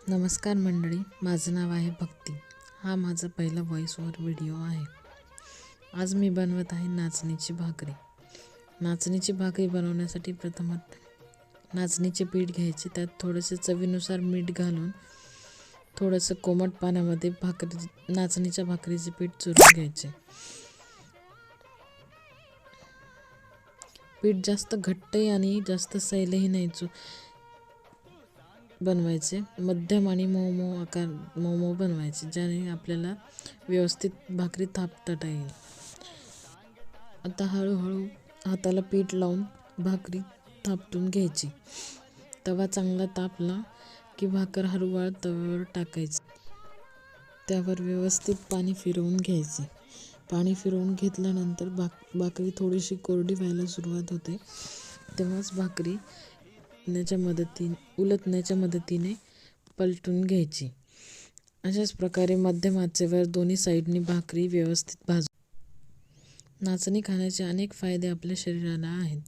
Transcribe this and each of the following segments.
नमस्कार मंडळी, माझं नाव आहे भक्ती. हा माझा पहिला व्हॉइस ओव्हर व्हिडिओ आहे. आज मी बनवत आहे नाचणीची भाकरी. नाचणीची भाकरी बनवण्यासाठी प्रथम नाचणीचे पीठ घ्यायचे. त्यात थोडेसे चवीनुसार मीठ घालून थोडंसं कोमट पाण्यामध्ये नाचणीच्या भाकरीचे पीठ चुरून घ्यायचे. पीठ जास्त घट्टही आणि जास्त सैलही नाही बनवायचे. मध्यम आणि मऊ बनवायचे, ज्याने आपल्याला व्यवस्थित भाकरी थापता येईल. आता हळूहळू हाताला पीठ लावून भाकरी थापटून घ्यायची. तवा चांगला तापला की भाकर हळूवार तव्यावर टाकायची. त्यावर व्यवस्थित पाणी फिरवून घ्यायचे. पाणी फिरवून घेतल्यानंतर भाकरी थोडीशी कोरडी व्हायला सुरुवात होते. तेव्हाच भाकरी उलटण्याच्या मदतीने पलटून घ्यायची. अशाच प्रकारे मध्यम आचेवर दोन्ही साईडनी भाकरी व्यवस्थित भाजून. नाचणी खाण्याचे अनेक फायदे आपल्या शरीराला आहेत.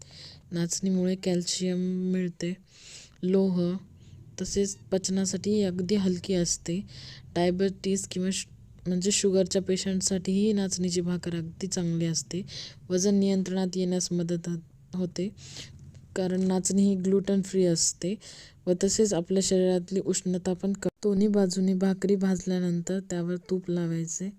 नाचणीमुळे कॅल्शियम मिळते, लोह, तसेच पचनासाठी अगदी हलकी असते. डायबिटीस म्हणजे शुगरच्या पेशंटसाठीही नाचणीची भाकर अगदी चांगली असते. वजन नियंत्रणात येण्यास मदत होते, कारण नाचणी ही ग्लुटन फ्री असते व तसेच आपल्या शरीरातली उष्णता पण दोन्ही बाजूनी भाकरी भाजल्यानंतर त्यावर तूप लावायचे.